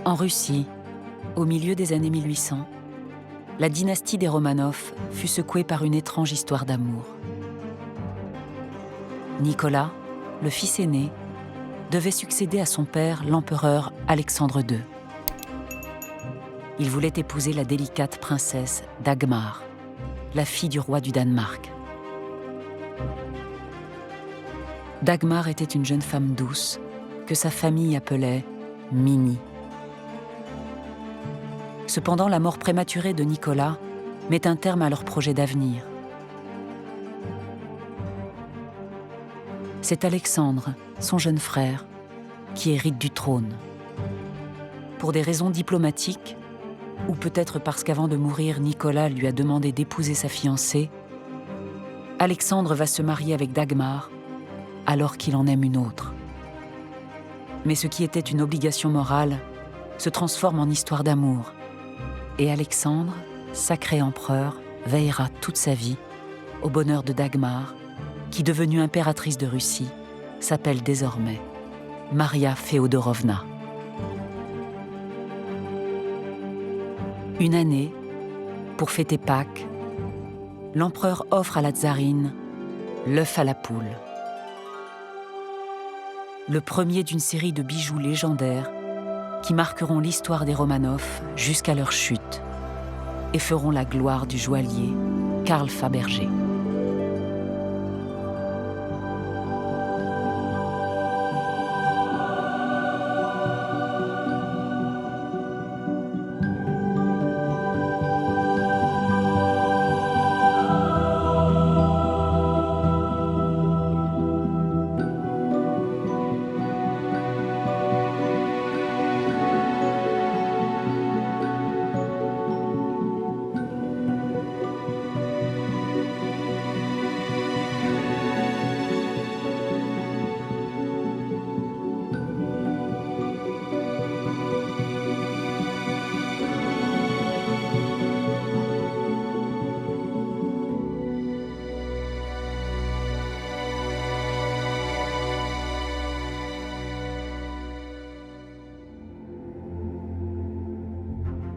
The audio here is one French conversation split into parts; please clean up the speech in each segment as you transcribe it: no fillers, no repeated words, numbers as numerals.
En Russie, au milieu des années 1800, la dynastie des Romanov fut secouée par une étrange histoire d'amour. Nicolas, le fils aîné, devait succéder à son père, l'empereur Alexandre II. Il voulait épouser la délicate princesse Dagmar, la fille du roi du Danemark. Dagmar était une jeune femme douce que sa famille appelait Mini. Cependant, la mort prématurée de Nicolas met un terme à leur projet d'avenir. C'est Alexandre, son jeune frère, qui hérite du trône. Pour des raisons diplomatiques, ou peut-être parce qu'avant de mourir, Nicolas lui a demandé d'épouser sa fiancée, Alexandre va se marier avec Dagmar alors qu'il en aime une autre. Mais ce qui était une obligation morale se transforme en histoire d'amour. Et Alexandre, sacré empereur, veillera toute sa vie au bonheur de Dagmar, qui, devenue impératrice de Russie, s'appelle désormais Maria Féodorovna. Une année, pour fêter Pâques, l'empereur offre à la tsarine l'œuf à la poule. Le premier d'une série de bijoux légendaires qui marqueront l'histoire des Romanov jusqu'à leur chute et feront la gloire du joaillier Carl Fabergé.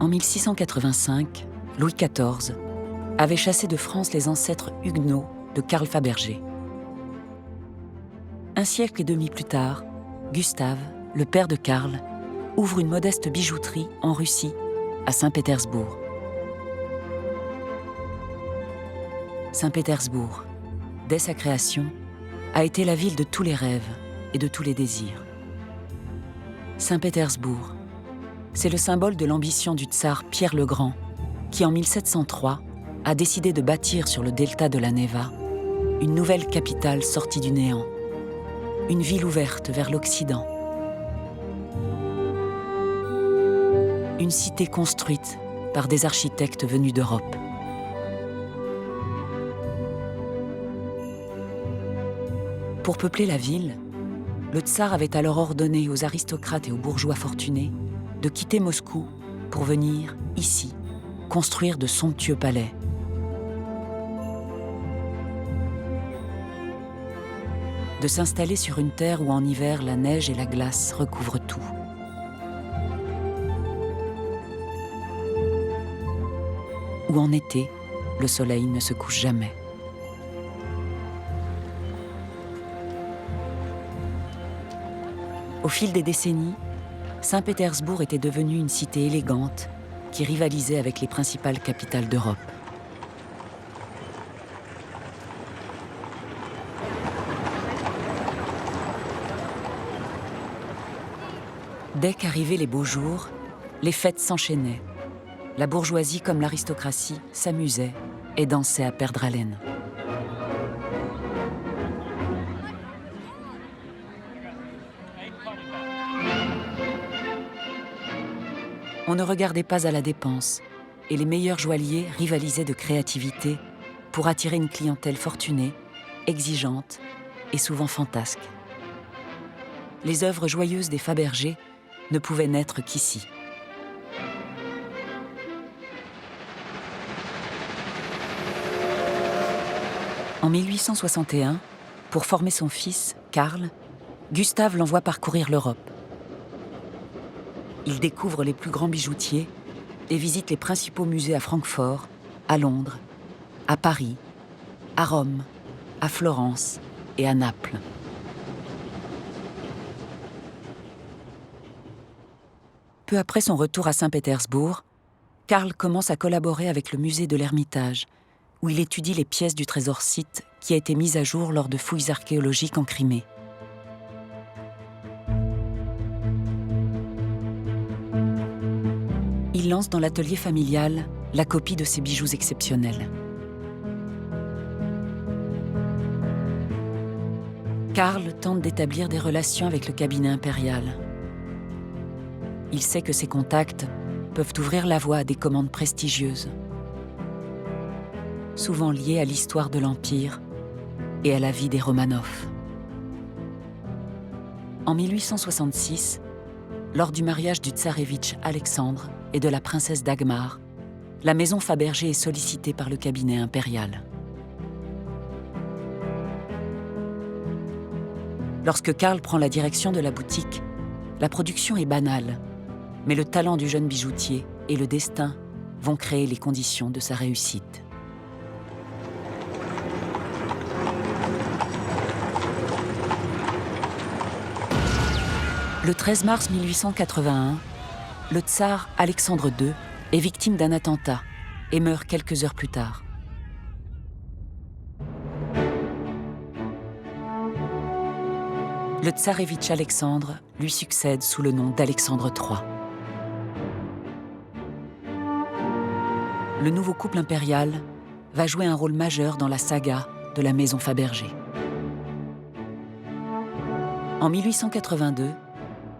En 1685, Louis XIV avait chassé de France les ancêtres huguenots de Carl Fabergé. Un siècle et demi plus tard, Gustave, le père de Karl, ouvre une modeste bijouterie en Russie, à Saint-Pétersbourg. Saint-Pétersbourg, dès sa création, a été la ville de tous les rêves et de tous les désirs. Saint-Pétersbourg, c'est le symbole de l'ambition du tsar Pierre le Grand, qui en 1703 a décidé de bâtir sur le delta de la Neva une nouvelle capitale sortie du néant, une ville ouverte vers l'Occident, une cité construite par des architectes venus d'Europe. Pour peupler la ville, le tsar avait alors ordonné aux aristocrates et aux bourgeois fortunés de quitter Moscou pour venir, ici, construire de somptueux palais. De s'installer sur une terre où en hiver la neige et la glace recouvrent tout. Où en été, le soleil ne se couche jamais. Au fil des décennies, Saint-Pétersbourg était devenue une cité élégante qui rivalisait avec les principales capitales d'Europe. Dès qu'arrivaient les beaux jours, les fêtes s'enchaînaient. La bourgeoisie comme l'aristocratie s'amusait et dansait à perdre haleine. On ne regardait pas à la dépense, et les meilleurs joailliers rivalisaient de créativité pour attirer une clientèle fortunée, exigeante et souvent fantasque. Les œuvres joyeuses des Fabergé ne pouvaient naître qu'ici. En 1861, pour former son fils, Karl, Gustave l'envoie parcourir l'Europe. Il découvre les plus grands bijoutiers et visite les principaux musées à Francfort, à Londres, à Paris, à Rome, à Florence et à Naples. Peu après son retour à Saint-Pétersbourg, Karl commence à collaborer avec le musée de l'Ermitage, où il étudie les pièces du trésor scythe qui a été mis à jour lors de fouilles archéologiques en Crimée. Il lance dans l'atelier familial la copie de ces bijoux exceptionnels. Karl tente d'établir des relations avec le cabinet impérial. Il sait que ces contacts peuvent ouvrir la voie à des commandes prestigieuses, souvent liées à l'histoire de l'Empire et à la vie des Romanov. En 1866, lors du mariage du tsarévitch Alexandre et de la princesse Dagmar, la maison Fabergé est sollicitée par le cabinet impérial. Lorsque Karl prend la direction de la boutique, la production est banale, mais le talent du jeune bijoutier et le destin vont créer les conditions de sa réussite. Le 13 mars 1881, le tsar Alexandre II est victime d'un attentat et meurt quelques heures plus tard. Le tsarévitch Alexandre lui succède sous le nom d'Alexandre III. Le nouveau couple impérial va jouer un rôle majeur dans la saga de la maison Fabergé. En 1882,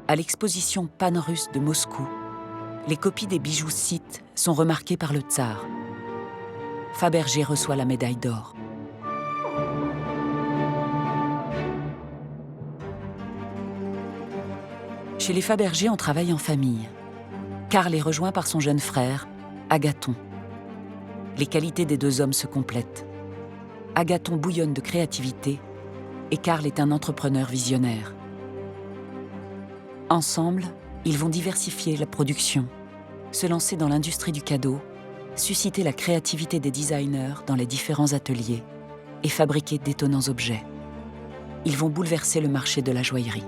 à l'exposition pan-russe de Moscou, les copies des bijoux scythes sont remarquées par le tsar. Fabergé reçoit la médaille d'or. Chez les Fabergé, on travaille en famille. Karl est rejoint par son jeune frère, Agathon. Les qualités des deux hommes se complètent. Agathon bouillonne de créativité et Karl est un entrepreneur visionnaire. Ensemble, ils vont diversifier la production, se lancer dans l'industrie du cadeau, susciter la créativité des designers dans les différents ateliers et fabriquer d'étonnants objets. Ils vont bouleverser le marché de la joaillerie.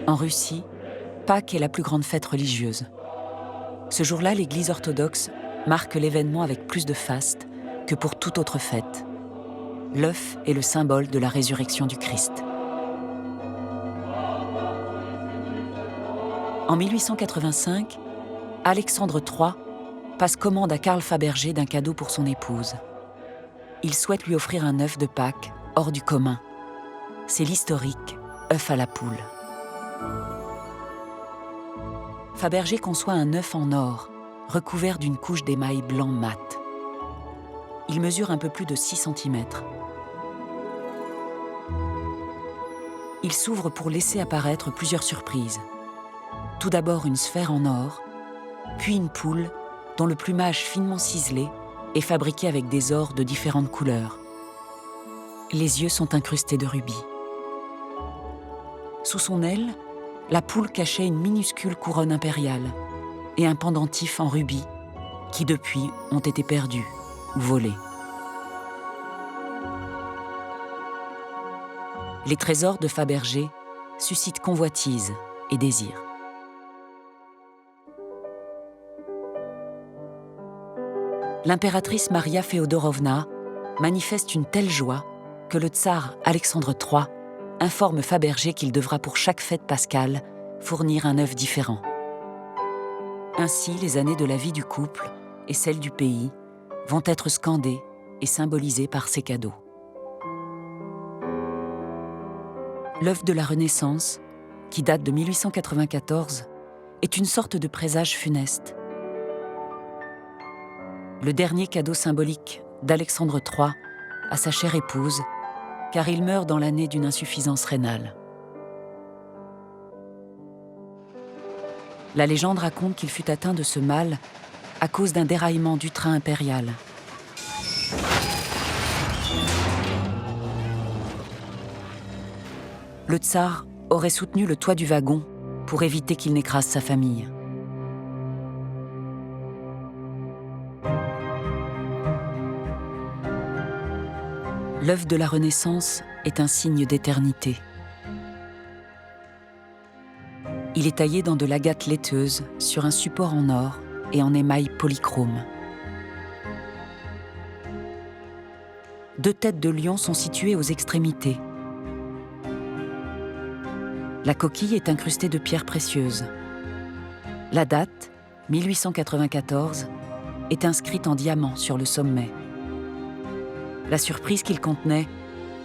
En Russie, Pâques est la plus grande fête religieuse. Ce jour-là, l'Église orthodoxe marque l'événement avec plus de faste que pour toute autre fête. L'œuf est le symbole de la résurrection du Christ. En 1885, Alexandre III passe commande à Karl Fabergé d'un cadeau pour son épouse. Il souhaite lui offrir un œuf de Pâques hors du commun. C'est l'historique œuf à la poule. Fabergé conçoit un œuf en or, recouvert d'une couche d'émail blanc mat. Il mesure un peu plus de 6 cm. Il s'ouvre pour laisser apparaître plusieurs surprises. Tout d'abord une sphère en or, puis une poule dont le plumage finement ciselé est fabriqué avec des ors de différentes couleurs. Les yeux sont incrustés de rubis. Sous son aile, la poule cachait une minuscule couronne impériale et un pendentif en rubis qui, depuis, ont été perdus ou volés. Les trésors de Fabergé suscitent convoitise et désir. L'impératrice Maria Féodorovna manifeste une telle joie que le tsar Alexandre III informe Fabergé qu'il devra pour chaque fête pascale fournir un œuf différent. Ainsi, les années de la vie du couple et celles du pays vont être scandées et symbolisées par ces cadeaux. L'œuf de la Renaissance, qui date de 1894, est une sorte de présage funeste. Le dernier cadeau symbolique d'Alexandre III à sa chère épouse, car il meurt dans l'année d'une insuffisance rénale. La légende raconte qu'il fut atteint de ce mal à cause d'un déraillement du train impérial le tsar aurait soutenu le toit du wagon pour éviter qu'il n'écrase sa famille. L'œuf de la Renaissance est un signe d'éternité. Il est taillé dans de l'agate laiteuse sur un support en or et en émail polychrome. 2 têtes de lion sont situées aux extrémités. La coquille est incrustée de pierres précieuses. La date, 1894, est inscrite en diamant sur le sommet. La surprise qu'il contenait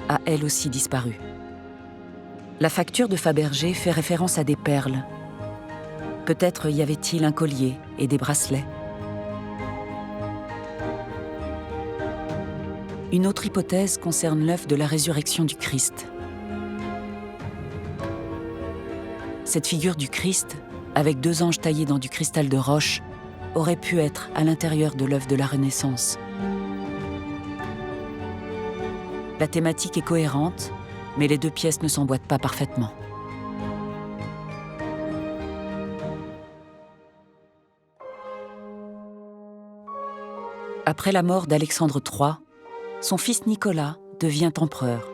a elle aussi disparu. La facture de Fabergé fait référence à des perles. Peut-être y avait-il un collier et des bracelets. Une autre hypothèse concerne l'œuf de la résurrection du Christ. Cette figure du Christ, avec 2 anges taillés dans du cristal de roche, aurait pu être à l'intérieur de l'œuf de la Renaissance. La thématique est cohérente, mais les 2 pièces ne s'emboîtent pas parfaitement. Après la mort d'Alexandre III, son fils Nicolas devient empereur.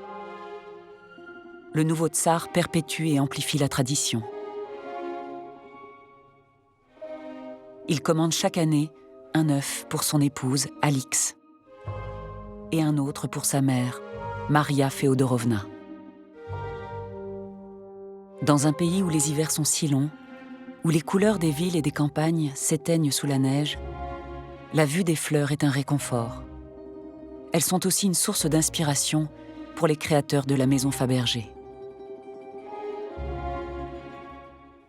Le nouveau tsar perpétue et amplifie la tradition. Il commande chaque année un œuf pour son épouse Alix et un autre pour sa mère, Maria Féodorovna. Dans un pays où les hivers sont si longs, où les couleurs des villes et des campagnes s'éteignent sous la neige, la vue des fleurs est un réconfort. Elles sont aussi une source d'inspiration pour les créateurs de la maison Fabergé.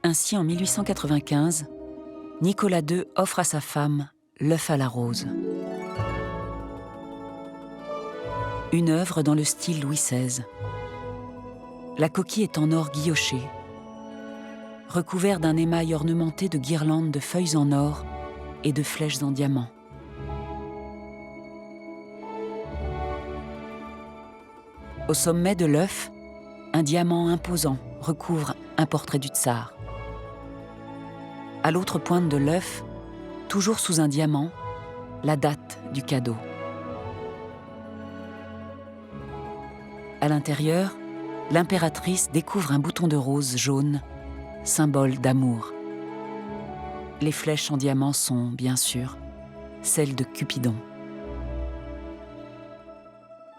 Ainsi, en 1895, Nicolas II offre à sa femme l'œuf à la rose. Une œuvre dans le style Louis XVI. La coquille est en or guilloché, recouvert d'un émail ornementé de guirlandes de feuilles en or et de flèches en diamant. Au sommet de l'œuf, un diamant imposant recouvre un portrait du tsar. À l'autre pointe de l'œuf, toujours sous un diamant, la date du cadeau. À l'intérieur, l'impératrice découvre un bouton de rose jaune, symbole d'amour. Les flèches en diamant sont, bien sûr, celles de Cupidon.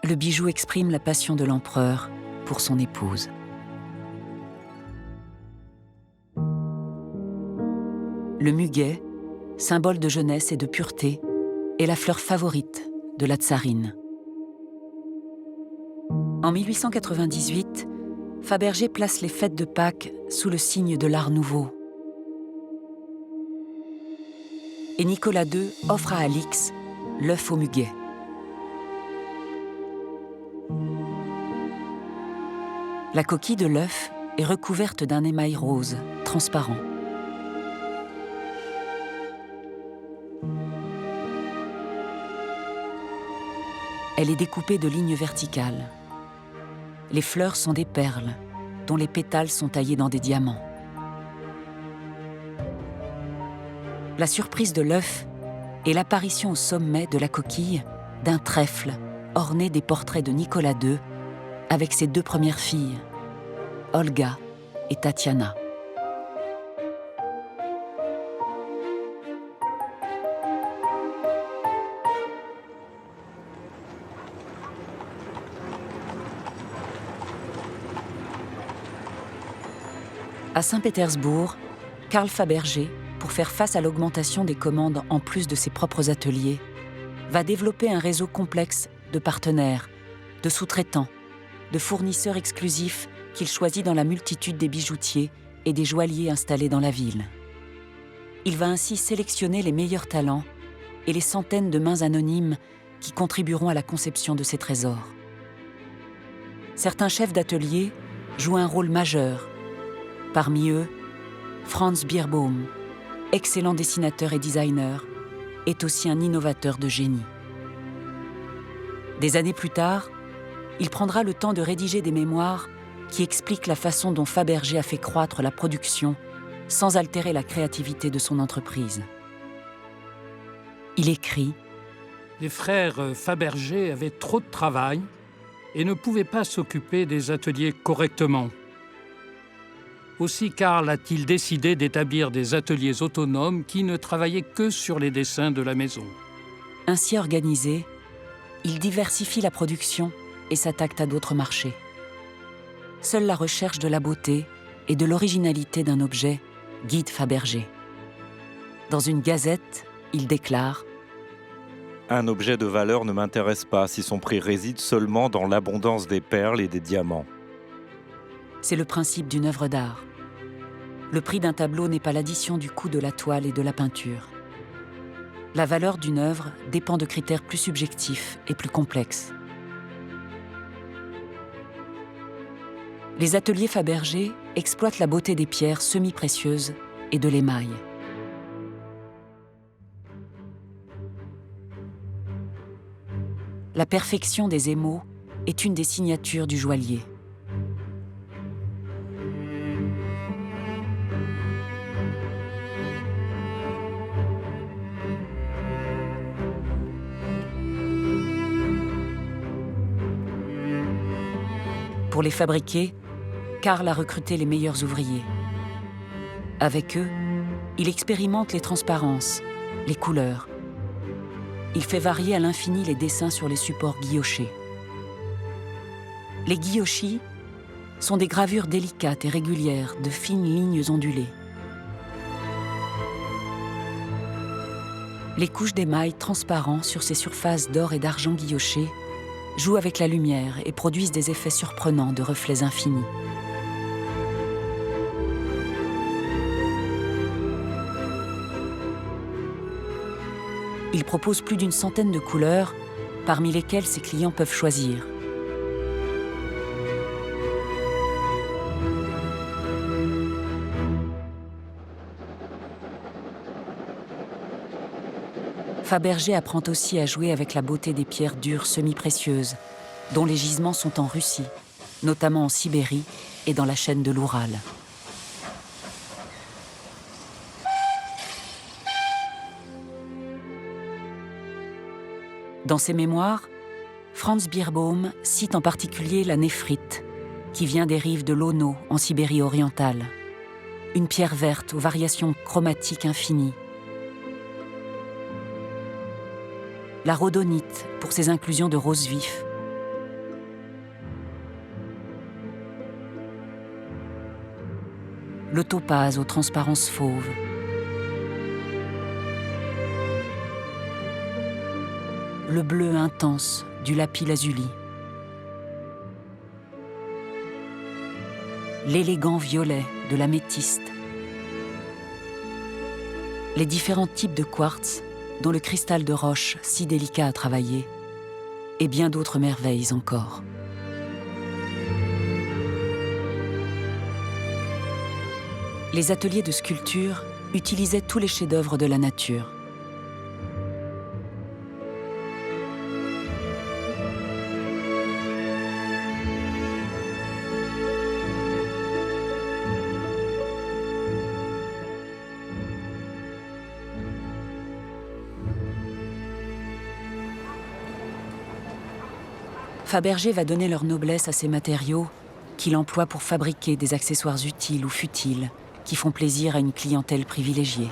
Le bijou exprime la passion de l'empereur pour son épouse. Le muguet, symbole de jeunesse et de pureté, est la fleur favorite de la tsarine. En 1898, Fabergé place les fêtes de Pâques sous le signe de l'Art nouveau. Et Nicolas II offre à Alix l'œuf au muguet. La coquille de l'œuf est recouverte d'un émail rose, transparent. Elle est découpée de lignes verticales. Les fleurs sont des perles, dont les pétales sont taillés dans des diamants. La surprise de l'œuf est l'apparition au sommet de la coquille d'un trèfle orné des portraits de Nicolas II avec ses 2 premières filles, Olga et Tatiana. À Saint-Pétersbourg, Carl Fabergé, pour faire face à l'augmentation des commandes en plus de ses propres ateliers, va développer un réseau complexe de partenaires, de sous-traitants, de fournisseurs exclusifs qu'il choisit dans la multitude des bijoutiers et des joailliers installés dans la ville. Il va ainsi sélectionner les meilleurs talents et les centaines de mains anonymes qui contribueront à la conception de ces trésors. Certains chefs d'atelier jouent un rôle majeur. Parmi eux, Franz Bierbaum, excellent dessinateur et designer, est aussi un innovateur de génie. Des années plus tard, il prendra le temps de rédiger des mémoires qui explique la façon dont Fabergé a fait croître la production sans altérer la créativité de son entreprise. Il écrit « Les frères Fabergé avaient trop de travail et ne pouvaient pas s'occuper des ateliers correctement. Aussi Karl a-t-il décidé d'établir des ateliers autonomes qui ne travaillaient que sur les dessins de la maison. » Ainsi organisé, il diversifie la production et s'attaque à d'autres marchés. Seule la recherche de la beauté et de l'originalité d'un objet guide Fabergé. Dans une gazette, il déclare « Un objet de valeur ne m'intéresse pas si son prix réside seulement dans l'abondance des perles et des diamants. » C'est le principe d'une œuvre d'art. Le prix d'un tableau n'est pas l'addition du coût de la toile et de la peinture. La valeur d'une œuvre dépend de critères plus subjectifs et plus complexes. Les ateliers Fabergé exploitent la beauté des pierres semi-précieuses et de l'émail. La perfection des émaux est une des signatures du joaillier. Pour les fabriquer, Karl a recruté les meilleurs ouvriers. Avec eux, il expérimente les transparences, les couleurs. Il fait varier à l'infini les dessins sur les supports guillochés. Les guillochis sont des gravures délicates et régulières de fines lignes ondulées. Les couches d'émail transparent sur ces surfaces d'or et d'argent guillochés jouent avec la lumière et produisent des effets surprenants de reflets infinis. Il propose plus d'une centaine de couleurs, parmi lesquelles ses clients peuvent choisir. Fabergé apprend aussi à jouer avec la beauté des pierres dures semi-précieuses, dont les gisements sont en Russie, notamment en Sibérie et dans la chaîne de l'Oural. Dans ses mémoires, Franz Bierbaum cite en particulier la néphrite, qui vient des rives de l'Ono en Sibérie orientale, une pierre verte aux variations chromatiques infinies. La rhodonite pour ses inclusions de rose vif. Le topaz aux transparences fauves. Le bleu intense du lapis-lazuli. L'élégant violet de l'améthyste. Les différents types de quartz dont le cristal de roche si délicat à travailler, et bien d'autres merveilles encore. Les ateliers de sculpture utilisaient tous les chefs-d'œuvre de la nature. Fabergé va donner leur noblesse à ces matériaux qu'il emploie pour fabriquer des accessoires utiles ou futiles qui font plaisir à une clientèle privilégiée.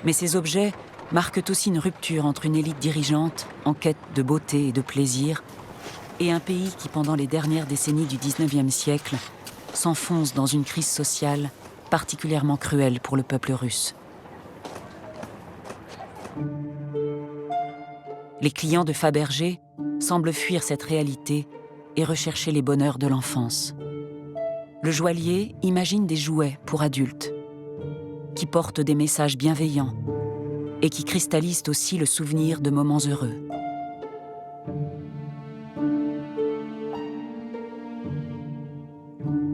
Mais ces objets marquent aussi une rupture entre une élite dirigeante en quête de beauté et de plaisir et un pays qui, pendant les dernières décennies du XIXe siècle, s'enfonce dans une crise sociale particulièrement cruelle pour le peuple russe. Les clients de Fabergé semblent fuir cette réalité et rechercher les bonheurs de l'enfance. Le joaillier imagine des jouets pour adultes qui portent des messages bienveillants et qui cristallisent aussi le souvenir de moments heureux.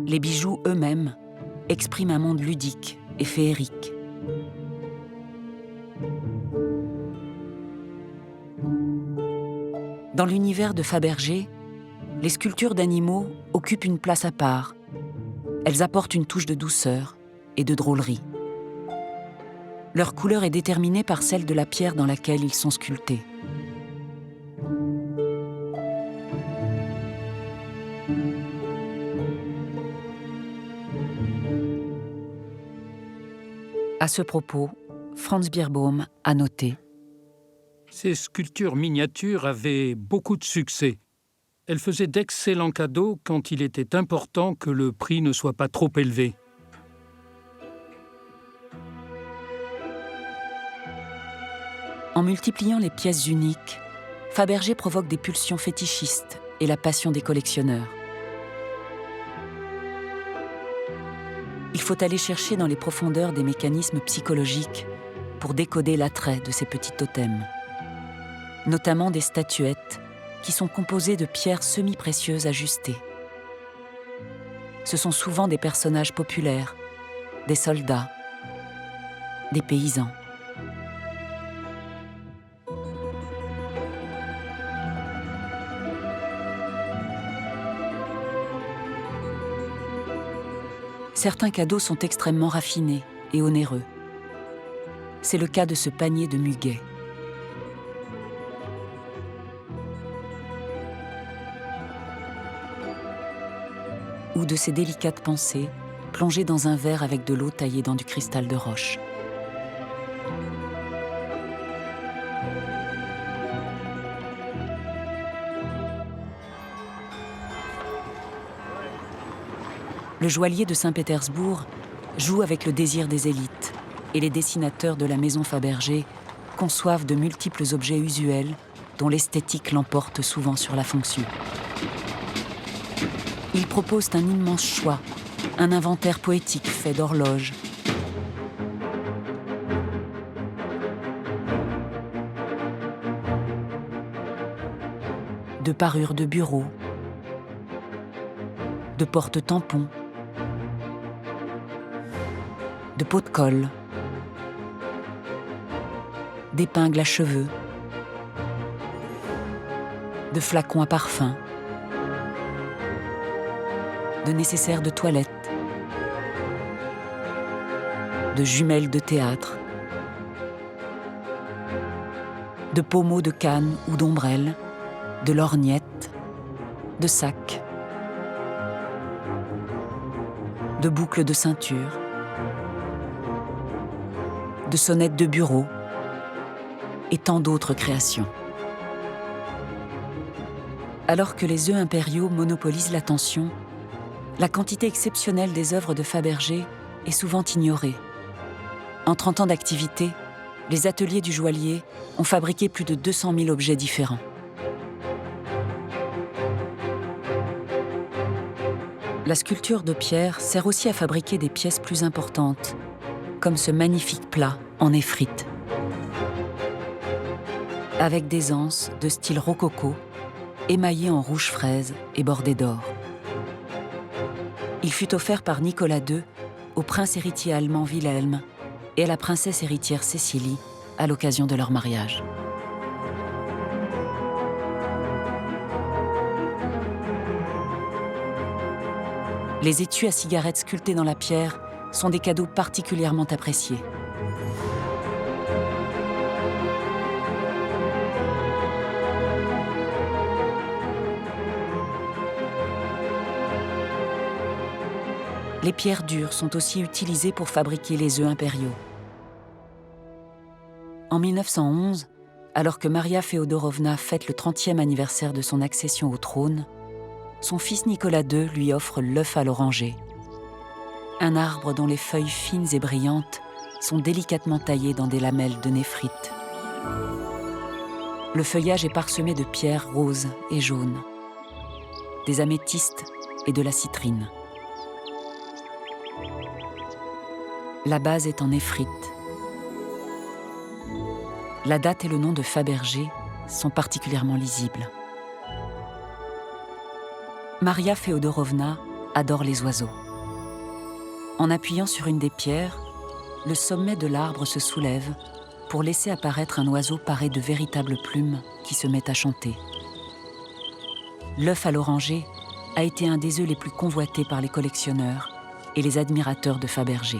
Les bijoux eux-mêmes expriment un monde ludique et féerique. Dans l'univers de Fabergé, les sculptures d'animaux occupent une place à part. Elles apportent une touche de douceur et de drôlerie. Leur couleur est déterminée par celle de la pierre dans laquelle ils sont sculptés. À ce propos, Franz Bierbaum a noté: ces sculptures miniatures avaient beaucoup de succès. Elles faisaient d'excellents cadeaux quand il était important que le prix ne soit pas trop élevé. En multipliant les pièces uniques, Fabergé provoque des pulsions fétichistes et la passion des collectionneurs. Il faut aller chercher dans les profondeurs des mécanismes psychologiques pour décoder l'attrait de ces petits totems, notamment des statuettes qui sont composées de pierres semi-précieuses ajustées. Ce sont souvent des personnages populaires, des soldats, des paysans. Certains cadeaux sont extrêmement raffinés et onéreux. C'est le cas de ce panier de muguet. Ou de ces délicates pensées plongées dans un verre avec de l'eau taillée dans du cristal de roche. Le joaillier de Saint-Pétersbourg joue avec le désir des élites et les dessinateurs de la maison Fabergé conçoivent de multiples objets usuels dont l'esthétique l'emporte souvent sur la fonction. Ils proposent un immense choix, un inventaire poétique fait d'horloges, de parures de bureau, de porte-tampons, de pots de colle, d'épingles à cheveux, de flacons à parfum, de nécessaires de toilette, de jumelles de théâtre, de pommeaux de canne ou d'ombrelles, de lorgnettes, de sacs, de boucles de ceinture, de sonnettes de bureau et tant d'autres créations. Alors que les œufs impériaux monopolisent l'attention, la quantité exceptionnelle des œuvres de Fabergé est souvent ignorée. En 30 ans d'activité, les ateliers du joaillier ont fabriqué plus de 200 000 objets différents. La sculpture de pierre sert aussi à fabriquer des pièces plus importantes, comme ce magnifique plat en néphrite, avec des anses de style rococo, émaillées en rouge fraise et bordées d'or. Il fut offert par Nicolas II au prince héritier allemand Wilhelm et à la princesse héritière Cécilie à l'occasion de leur mariage. Les étuis à cigarettes sculptés dans la pierre sont des cadeaux particulièrement appréciés. Les pierres dures sont aussi utilisées pour fabriquer les œufs impériaux. En 1911, alors que Maria Féodorovna fête le 30e anniversaire de son accession au trône, son fils Nicolas II lui offre l'œuf à l'oranger, un arbre dont les feuilles fines et brillantes sont délicatement taillées dans des lamelles de néphrite. Le feuillage est parsemé de pierres roses et jaunes, des améthystes et de la citrine. La base est en néphrite. La date et le nom de Fabergé sont particulièrement lisibles. Maria Féodorovna adore les oiseaux. En appuyant sur une des pierres, le sommet de l'arbre se soulève pour laisser apparaître un oiseau paré de véritables plumes qui se met à chanter. l'œuf à l'oranger a été un des œufs les plus convoités par les collectionneurs et les admirateurs de Fabergé.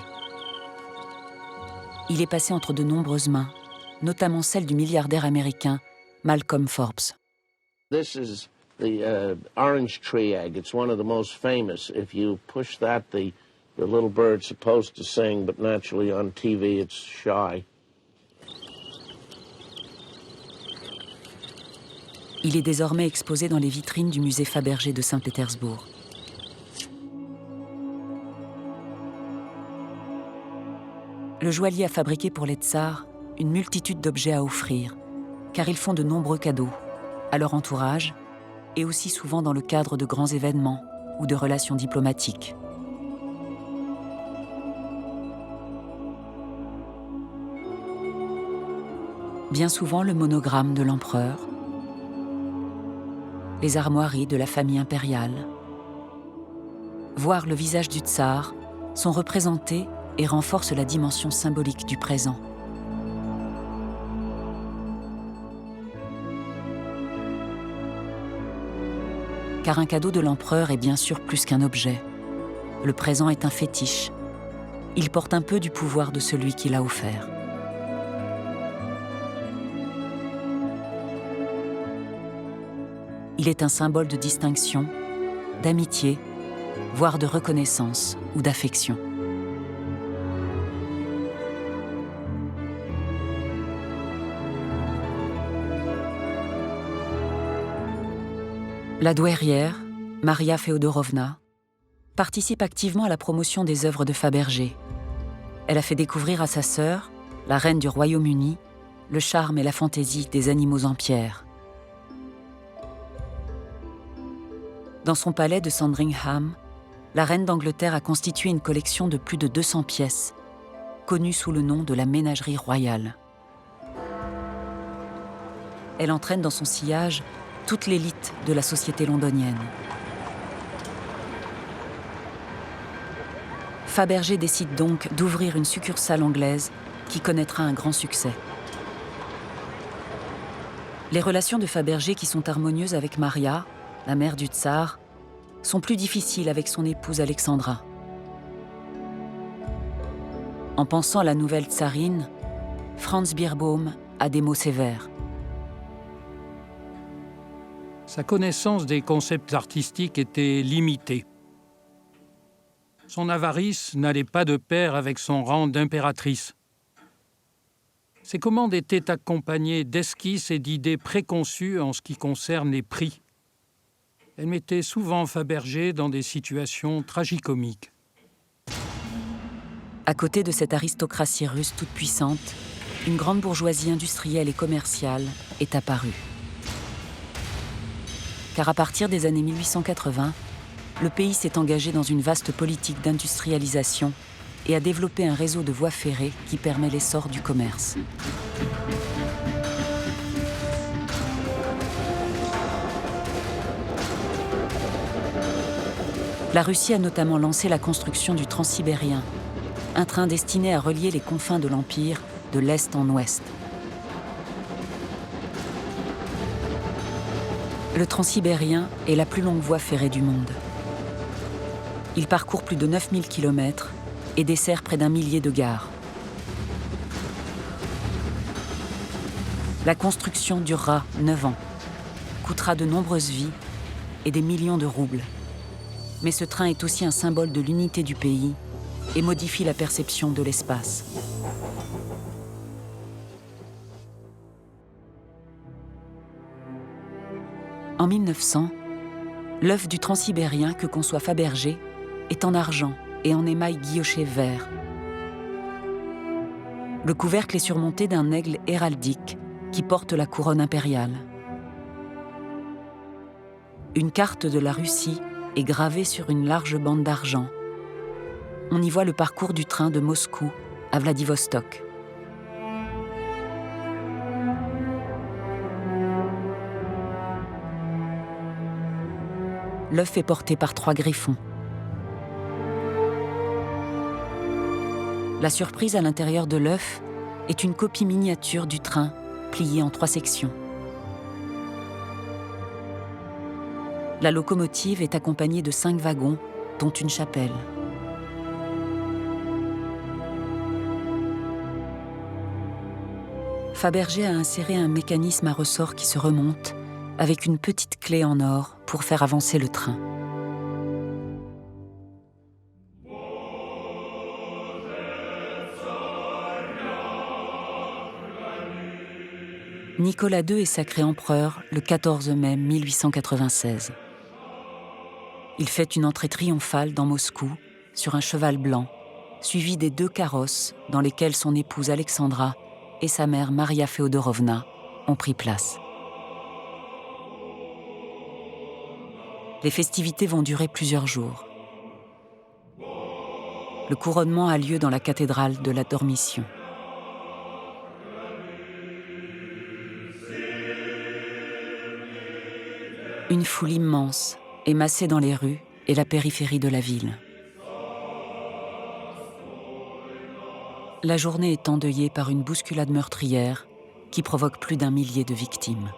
Il est passé entre de nombreuses mains, notamment celle du milliardaire américain Malcolm Forbes. This is the orange tree egg. It's one of the most famous. If you push that, the little bird's supposed to sing, but naturally on TV it's shy. Il est désormais exposé dans les vitrines du musée Fabergé de Saint-Pétersbourg. Le joaillier a fabriqué pour les tsars une multitude d'objets à offrir, car ils font de nombreux cadeaux à leur entourage et aussi souvent dans le cadre de grands événements ou de relations diplomatiques. Bien souvent le monogramme de l'empereur, les armoiries de la famille impériale, voire le visage du tsar sont représentés et renforcent la dimension symbolique du présent. Car un cadeau de l'empereur est bien sûr plus qu'un objet. Le présent est un fétiche. Il porte un peu du pouvoir de celui qui l'a offert. Il est un symbole de distinction, d'amitié, voire de reconnaissance ou d'affection. La douairière, Maria Féodorovna, participe activement à la promotion des œuvres de Fabergé. Elle a fait découvrir à sa sœur, la reine du Royaume-Uni, le charme et la fantaisie des animaux en pierre. Dans son palais de Sandringham, la reine d'Angleterre a constitué une collection de plus de 200 pièces, connue sous le nom de la ménagerie royale. Elle entraîne dans son sillage toute l'élite de la société londonienne. Fabergé décide donc d'ouvrir une succursale anglaise qui connaîtra un grand succès. Les relations de Fabergé, qui sont harmonieuses avec Maria, la mère du tsar, sont plus difficiles avec son épouse Alexandra. En pensant à la nouvelle tsarine, Franz Beerbohm a des mots sévères. Sa connaissance des concepts artistiques était limitée. Son avarice n'allait pas de pair avec son rang d'impératrice. Ses commandes étaient accompagnées d'esquisses et d'idées préconçues en ce qui concerne les prix. Elle mettait souvent Fabergé dans des situations tragicomiques. À côté de cette aristocratie russe toute puissante, une grande bourgeoisie industrielle et commerciale est apparue. Car à partir des années 1880, le pays s'est engagé dans une vaste politique d'industrialisation et a développé un réseau de voies ferrées qui permet l'essor du commerce. La Russie a notamment lancé la construction du Transsibérien, un train destiné à relier les confins de l'Empire de l'Est en Ouest. Le Transsibérien est la plus longue voie ferrée du monde. Il parcourt plus de 9000 km et dessert près d'1 millier de gares. La construction durera 9 ans, coûtera de nombreuses vies et des millions de roubles. Mais ce train est aussi un symbole de l'unité du pays et modifie la perception de l'espace. En 1900, l'œuf du Transsibérien que conçoit Fabergé est en argent et en émail guilloché vert. Le couvercle est surmonté d'un aigle héraldique qui porte la couronne impériale. Une carte de la Russie est gravée sur une large bande d'argent. On y voit le parcours du train de Moscou à Vladivostok. L'œuf est porté par 3 griffons. La surprise à l'intérieur de l'œuf est une copie miniature du train pliée en 3 sections. La locomotive est accompagnée de 5 wagons, dont une chapelle. Fabergé a inséré un mécanisme à ressort qui se remonte avec une petite clé en or pour faire avancer le train. Nicolas II est sacré empereur le 14 mai 1896. Il fait une entrée triomphale dans Moscou sur un cheval blanc, suivi des 2 carrosses dans lesquels son épouse Alexandra et sa mère Maria Féodorovna ont pris place. Les festivités vont durer plusieurs jours. Le couronnement a lieu dans la cathédrale de la Dormition. Une foule immense est massée dans les rues et la périphérie de la ville. La journée est endeuillée par une bousculade meurtrière qui provoque plus d'1 millier de victimes.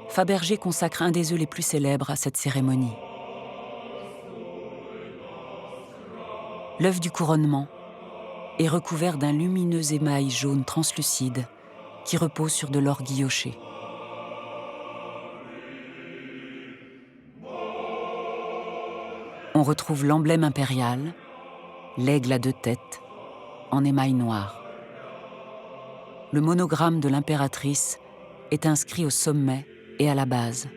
Fabergé consacre un des œufs les plus célèbres à cette cérémonie. L'œuf du couronnement est recouvert d'un lumineux émail jaune translucide qui repose sur de l'or guilloché. On retrouve l'emblème impérial, l'aigle à 2 têtes, en émail noir. Le monogramme de l'impératrice est inscrit au sommet et à la base.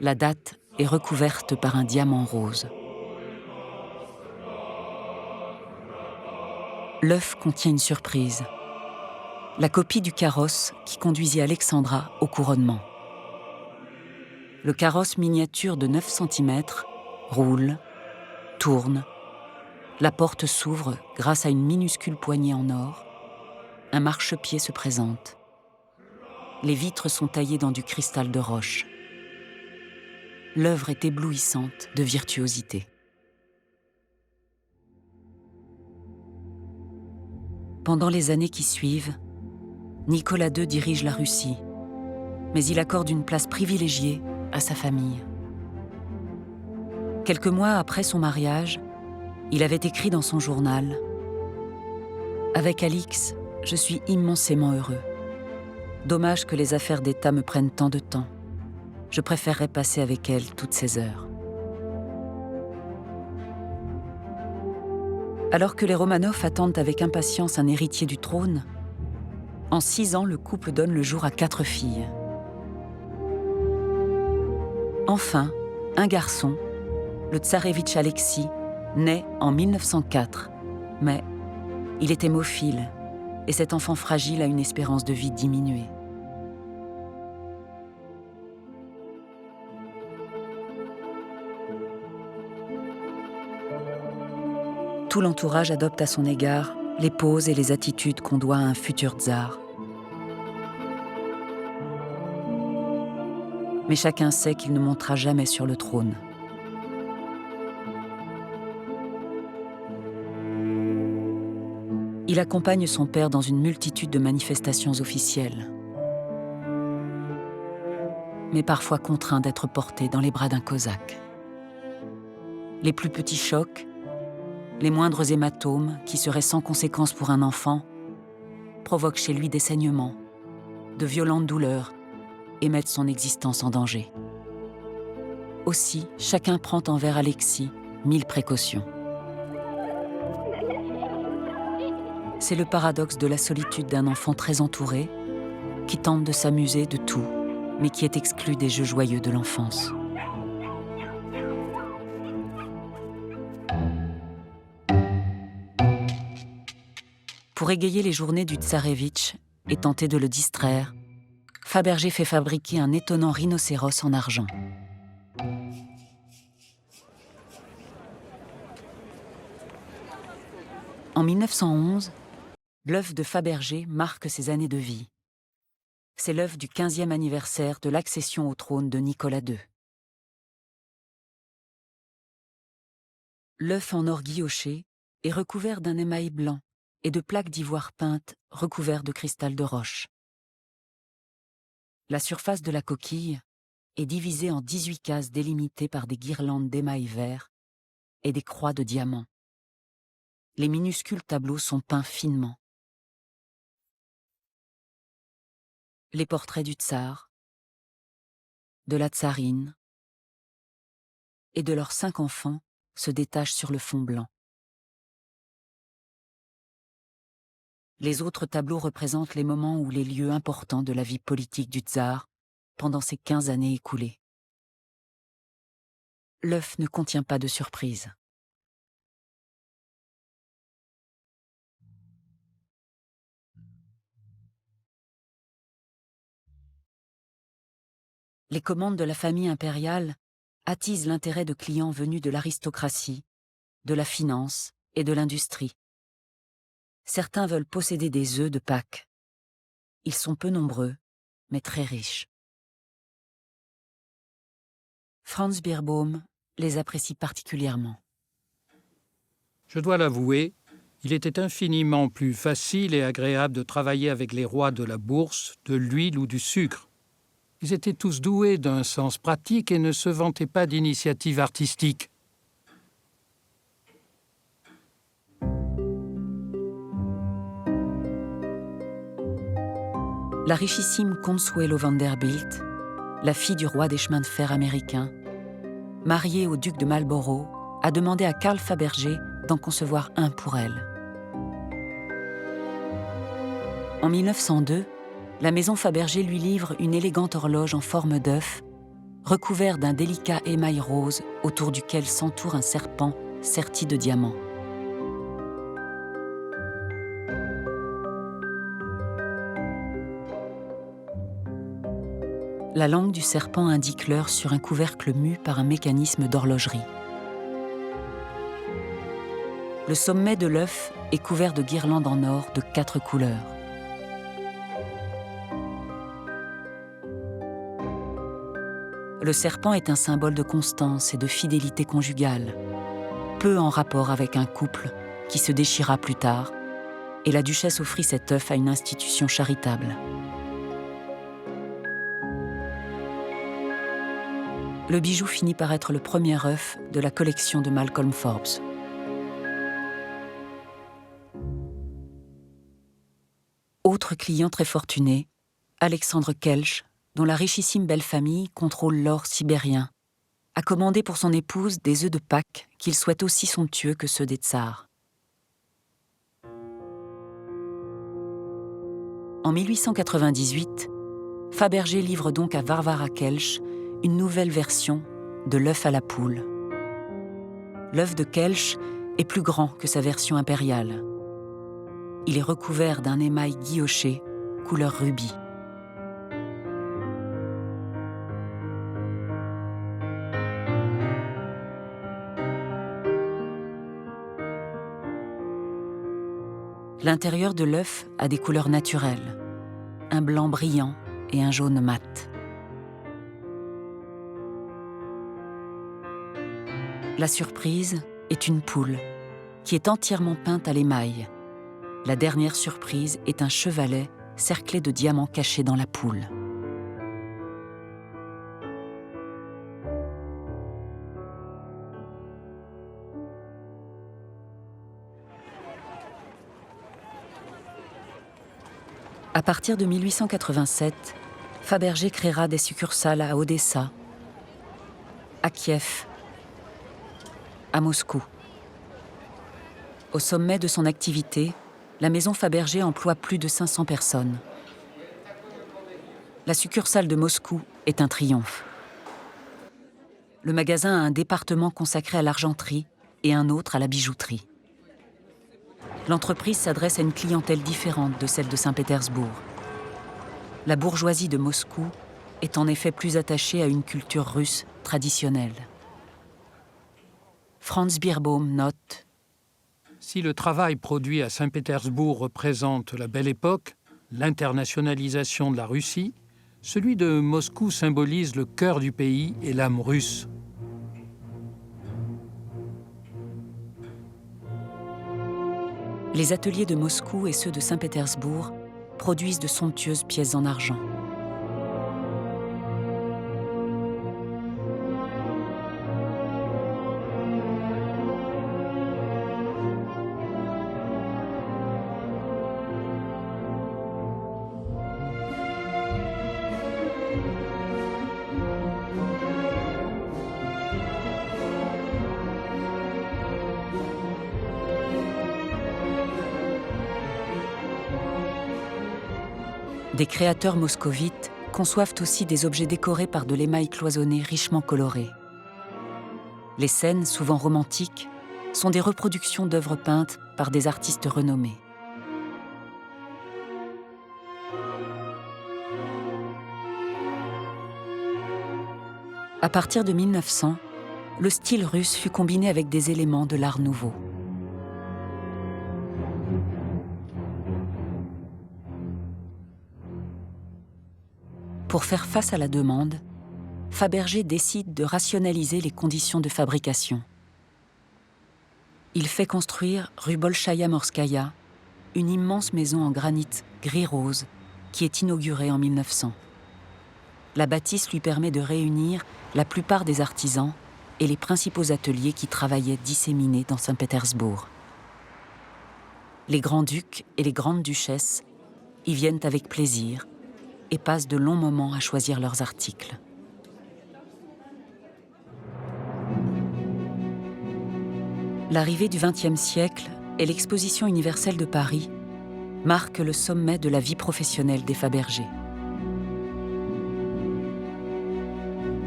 La date est recouverte par un diamant rose. L'œuf contient une surprise. La copie du carrosse qui conduisit Alexandra au couronnement. Le carrosse miniature de 9 cm roule, tourne. La porte s'ouvre grâce à une minuscule poignée en or. Un marchepied se présente. Les vitres sont taillées dans du cristal de roche. L'œuvre est éblouissante de virtuosité. Pendant les années qui suivent, Nicolas II dirige la Russie, mais il accorde une place privilégiée à sa famille. Quelques mois après son mariage, il avait écrit dans son journal « Avec Alix, je suis immensément heureux. Dommage que les affaires d'État me prennent tant de temps. Je préférerais passer avec elle toutes ces heures. » Alors que les Romanov attendent avec impatience un héritier du trône, en 6 ans, le couple donne le jour à 4 filles. Enfin, un garçon, le tsarévitch Alexis, naît en 1904, mais il est hémophile et cet enfant fragile a une espérance de vie diminuée. Tout l'entourage adopte à son égard les poses et les attitudes qu'on doit à un futur tsar. Mais chacun sait qu'il ne montera jamais sur le trône. Il accompagne son père dans une multitude de manifestations officielles, mais parfois contraint d'être porté dans les bras d'un cosaque. Les plus petits chocs, les moindres hématomes, qui seraient sans conséquence pour un enfant, provoquent chez lui des saignements, de violentes douleurs et mettent son existence en danger. Aussi, chacun prend envers Alexis 1000 précautions. C'est le paradoxe de la solitude d'un enfant très entouré, qui tente de s'amuser de tout, mais qui est exclu des jeux joyeux de l'enfance. Pour égayer les journées du tsarévitch et tenter de le distraire, Fabergé fait fabriquer un étonnant rhinocéros en argent. En 1911, l'œuf de Fabergé marque ses années de vie. C'est l'œuf du 15e anniversaire de l'accession au trône de Nicolas II. L'œuf en or guilloché est recouvert d'un émail blanc et de plaques d'ivoire peintes recouvertes de cristal de roche. La surface de la coquille est divisée en 18 cases délimitées par des guirlandes d'émail vert et des croix de diamants. Les minuscules tableaux sont peints finement. Les portraits du tsar, de la tsarine et de leurs 5 enfants se détachent sur le fond blanc. Les autres tableaux représentent les moments ou les lieux importants de la vie politique du tsar pendant ces 15 années écoulées. L'œuf ne contient pas de surprise. Les commandes de la famille impériale attisent l'intérêt de clients venus de l'aristocratie, de la finance et de l'industrie. Certains veulent posséder des œufs de Pâques. Ils sont peu nombreux, mais très riches. Franz Beerbohm les apprécie particulièrement. Je dois l'avouer, il était infiniment plus facile et agréable de travailler avec les rois de la bourse, de l'huile ou du sucre. Ils étaient tous doués d'un sens pratique et ne se vantaient pas d'initiative artistique. La richissime Consuelo Vanderbilt, la fille du roi des chemins de fer américains, mariée au duc de Marlborough, a demandé à Carl Fabergé d'en concevoir un pour elle. En 1902, la maison Fabergé lui livre une élégante horloge en forme d'œuf, recouverte d'un délicat émail rose autour duquel s'entoure un serpent serti de diamants. La langue du serpent indique l'heure sur un couvercle mu par un mécanisme d'horlogerie. Le sommet de l'œuf est couvert de guirlandes en or de 4 couleurs. Le serpent est un symbole de constance et de fidélité conjugale, peu en rapport avec un couple qui se déchira plus tard, et la duchesse offrit cet œuf à une institution charitable. Le bijou finit par être le premier œuf de la collection de Malcolm Forbes. Autre client très fortuné, Alexandre Kelch, dont la richissime belle famille contrôle l'or sibérien, a commandé pour son épouse des œufs de Pâques qu'il souhaite aussi somptueux que ceux des tsars. En 1898, Fabergé livre donc à Varvara Kelch une nouvelle version de l'œuf à la poule. L'œuf de Kelch est plus grand que sa version impériale. Il est recouvert d'un émail guilloché, couleur rubis. L'intérieur de l'œuf a des couleurs naturelles, un blanc brillant et un jaune mat. La surprise est une poule qui est entièrement peinte à l'émail. La dernière surprise est un chevalet cerclé de diamants cachés dans la poule. À partir de 1887, Fabergé créera des succursales à Odessa, à Kiev, à Moscou. Au sommet de son activité, la maison Fabergé emploie plus de 500 personnes. La succursale de Moscou est un triomphe. Le magasin a un département consacré à l'argenterie et un autre à la bijouterie. L'entreprise s'adresse à une clientèle différente de celle de Saint-Pétersbourg. La bourgeoisie de Moscou est en effet plus attachée à une culture russe traditionnelle. Franz Beerbohm note: Si le travail produit à Saint-Pétersbourg représente la belle époque, l'internationalisation de la Russie, celui de Moscou symbolise le cœur du pays et l'âme russe. Les ateliers de Moscou et ceux de Saint-Pétersbourg produisent de somptueuses pièces en argent. Des créateurs moscovites conçoivent aussi des objets décorés par de l'émail cloisonné richement coloré. Les scènes, souvent romantiques, sont des reproductions d'œuvres peintes par des artistes renommés. À partir de 1900, le style russe fut combiné avec des éléments de l'Art nouveau. Pour faire face à la demande, Fabergé décide de rationaliser les conditions de fabrication. Il fait construire rue Bolchaïa-Morskaïa une immense maison en granit gris-rose qui est inaugurée en 1900. La bâtisse lui permet de réunir la plupart des artisans et les principaux ateliers qui travaillaient disséminés dans Saint-Pétersbourg. Les grands-ducs et les grandes duchesses y viennent avec plaisir et passent de longs moments à choisir leurs articles. L'arrivée du XXe siècle et l'Exposition universelle de Paris marquent le sommet de la vie professionnelle des Fabergé.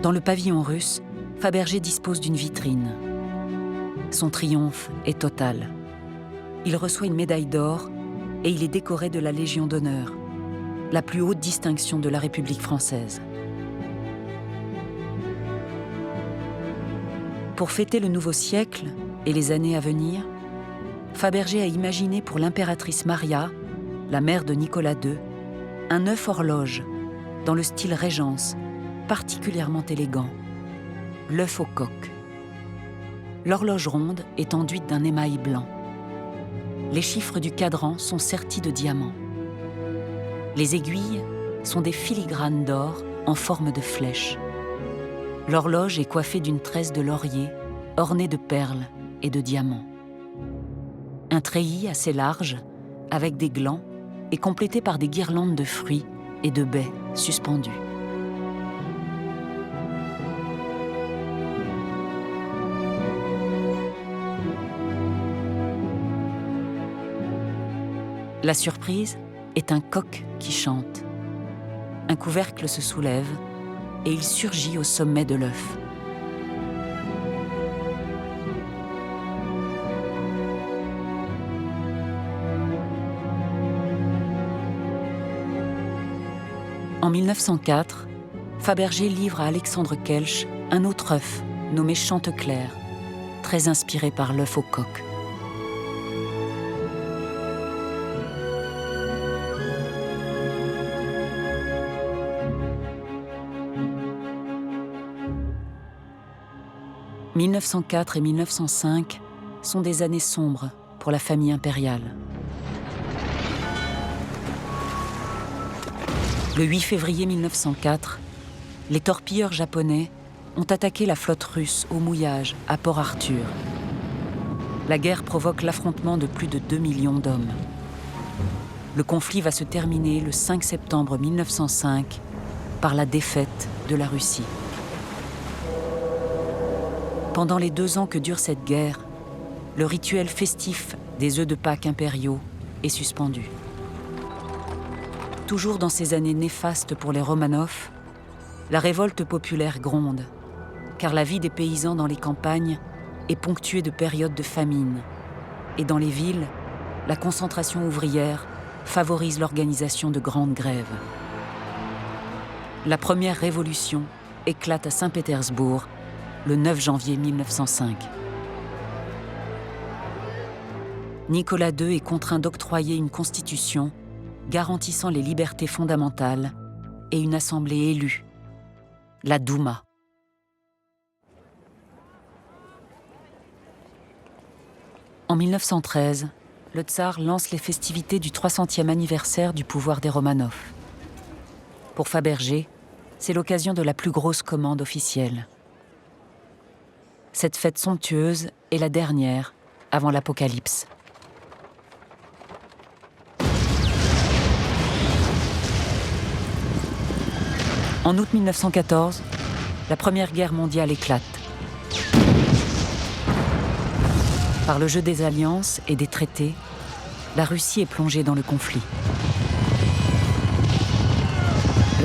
Dans le pavillon russe, Fabergé dispose d'une vitrine. Son triomphe est total. Il reçoit une médaille d'or et il est décoré de la Légion d'honneur, la plus haute distinction de la République française. Pour fêter le nouveau siècle et les années à venir, Fabergé a imaginé pour l'impératrice Maria, la mère de Nicolas II, un œuf horloge dans le style Régence, particulièrement élégant, l'œuf au coq. L'horloge ronde est enduite d'un émail blanc. Les chiffres du cadran sont sertis de diamants. Les aiguilles sont des filigranes d'or en forme de flèche. L'horloge est coiffée d'une tresse de laurier ornée de perles et de diamants. Un treillis assez large, avec des glands, est complété par des guirlandes de fruits et de baies suspendues. La surprise est un coq qui chante. Un couvercle se soulève et il surgit au sommet de l'œuf. En 1904, Fabergé livre à Alexandre Kelch un autre œuf nommé Chanteclair, très inspiré par l'œuf au coq. « 1904 et 1905 sont des années sombres pour la famille impériale. Le 8 février 1904, les torpilleurs japonais ont attaqué la flotte russe au mouillage à Port-Arthur. La guerre provoque l'affrontement de plus de 2 millions d'hommes. Le conflit va se terminer le 5 septembre 1905 par la défaite de la Russie. Pendant les 2 ans que dure cette guerre, le rituel festif des œufs de Pâques impériaux est suspendu. Toujours dans ces années néfastes pour les Romanov, la révolte populaire gronde, car la vie des paysans dans les campagnes est ponctuée de périodes de famine. Et dans les villes, la concentration ouvrière favorise l'organisation de grandes grèves. La première révolution éclate à Saint-Pétersbourg le 9 janvier 1905. Nicolas II est contraint d'octroyer une constitution garantissant les libertés fondamentales et une assemblée élue, la Douma. En 1913, le tsar lance les festivités du 300e anniversaire du pouvoir des Romanov. Pour Fabergé, c'est l'occasion de la plus grosse commande officielle. Cette fête somptueuse est la dernière avant l'apocalypse. En août 1914, la Première Guerre mondiale éclate. Par le jeu des alliances et des traités, la Russie est plongée dans le conflit.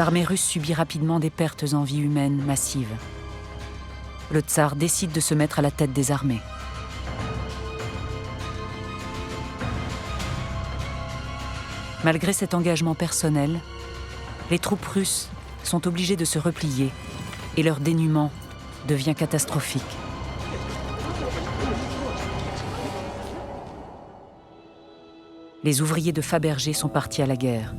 l'armée russe subit rapidement des pertes en vie humaine massives. Le tsar décide de se mettre à la tête des armées. Malgré cet engagement personnel, les troupes russes sont obligées de se replier et leur dénuement devient catastrophique. Les ouvriers de Fabergé sont partis à la guerre.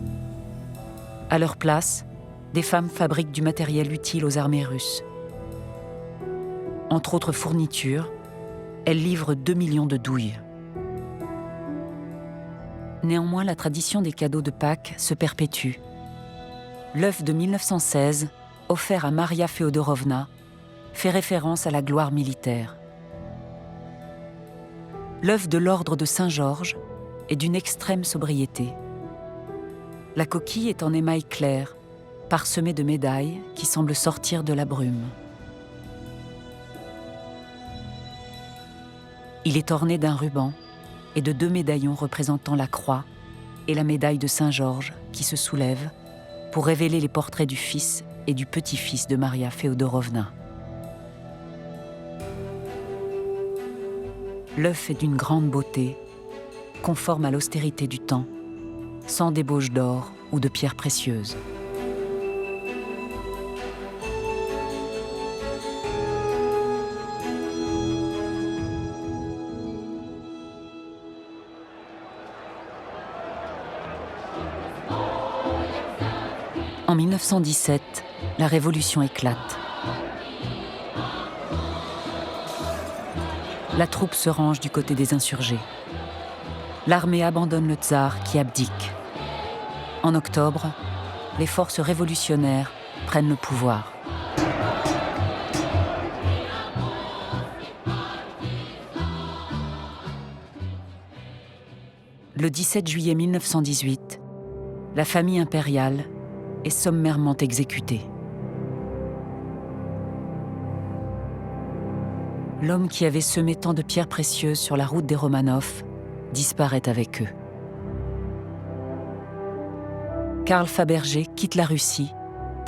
À leur place, des femmes fabriquent du matériel utile aux armées russes. Entre autres fournitures, elles livrent 2 millions de douilles. Néanmoins, la tradition des cadeaux de Pâques se perpétue. L'œuf de 1916, offert à Maria Féodorovna, fait référence à la gloire militaire. L'œuf de l'ordre de Saint-Georges est d'une extrême sobriété. La coquille est en émail clair, parsemée de médailles qui semblent sortir de la brume. Il est orné d'un ruban et de 2 médaillons représentant la croix et la médaille de Saint-Georges qui se soulèvent pour révéler les portraits du fils et du petit-fils de Maria Féodorovna. L'œuf est d'une grande beauté, conforme à l'austérité du temps, sans débauche d'or ou de pierres précieuses. En 1917, la Révolution éclate. La troupe se range du côté des insurgés. L'armée abandonne le tsar qui abdique. En octobre, les forces révolutionnaires prennent le pouvoir. Le 17 juillet 1918, la famille impériale est sommairement exécutée. L'homme qui avait semé tant de pierres précieuses sur la route des Romanov disparaît avec eux. Karl Fabergé quitte la Russie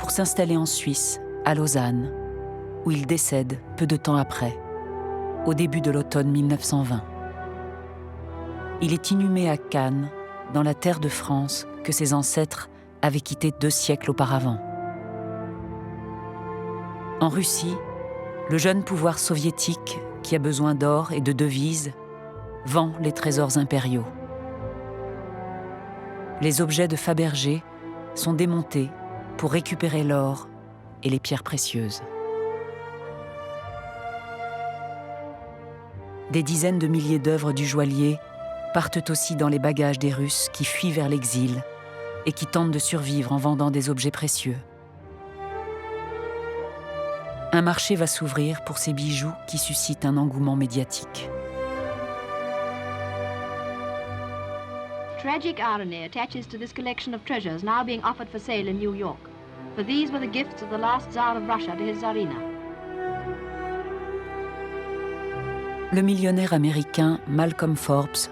pour s'installer en Suisse, à Lausanne, où il décède peu de temps après, au début de l'automne 1920. Il est inhumé à Cannes, dans la terre de France que ses ancêtres avaient quittée 2 siècles auparavant. En Russie, le jeune pouvoir soviétique, qui a besoin d'or et de devises, vend les trésors impériaux. Les objets de Fabergé sont démontés pour récupérer l'or et les pierres précieuses. Des dizaines de milliers d'œuvres du joaillier partent aussi dans les bagages des Russes qui fuient vers l'exil et qui tentent de survivre en vendant des objets précieux. Un marché va s'ouvrir pour ces bijoux qui suscitent un engouement médiatique. Tragic irony attaches to this collection of treasures now being offered for sale in New York. For these were the gifts of the last Tsar of Russia to his Tsarina. Le millionnaire américain Malcolm Forbes,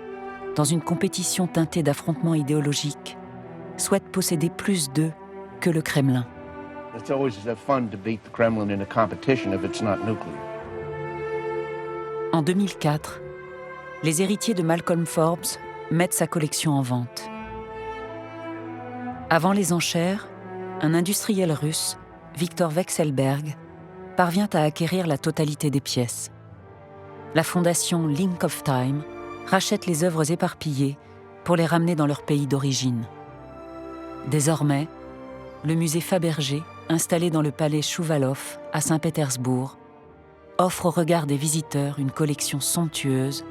dans une compétition teintée d'affrontements idéologiques, souhaite posséder plus d'œufs que le Kremlin. It's always fun to beat the Kremlin in a competition if it's not nuclear. En 2004, les héritiers de Malcolm Forbes mettent sa collection en vente. Avant les enchères, un industriel russe, Viktor Vekselberg, parvient à acquérir la totalité des pièces. La fondation Link of Time rachète les œuvres éparpillées pour les ramener dans leur pays d'origine. Désormais, le musée Fabergé, installé dans le palais Chouvalov à Saint-Pétersbourg, offre au regard des visiteurs une collection somptueuse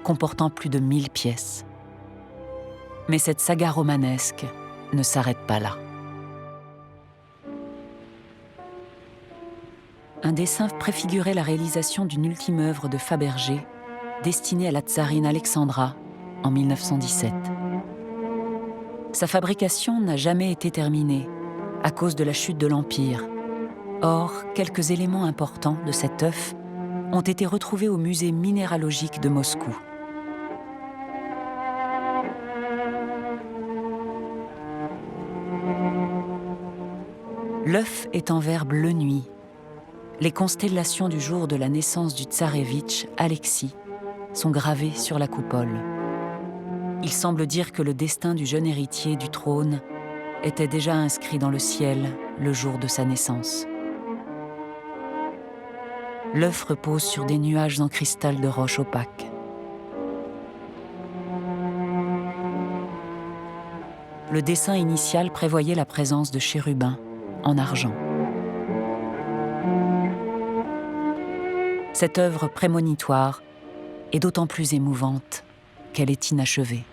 comportant plus de 1000 pièces. Mais cette saga romanesque ne s'arrête pas là. Un dessin préfigurait la réalisation d'une ultime œuvre de Fabergé destinée à la tsarine Alexandra en 1917. Sa fabrication n'a jamais été terminée à cause de la chute de l'Empire. Or, quelques éléments importants de cet œuf ont été retrouvés au musée minéralogique de Moscou. L'œuf est en verre bleu nuit. Les constellations du jour de la naissance du tsarévitch, Alexis, sont gravées sur la coupole. Il semble dire que le destin du jeune héritier du trône était déjà inscrit dans le ciel le jour de sa naissance. L'œuf repose sur des nuages en cristal de roche opaque. Le dessin initial prévoyait la présence de chérubins en argent. Cette œuvre prémonitoire est d'autant plus émouvante qu'elle est inachevée.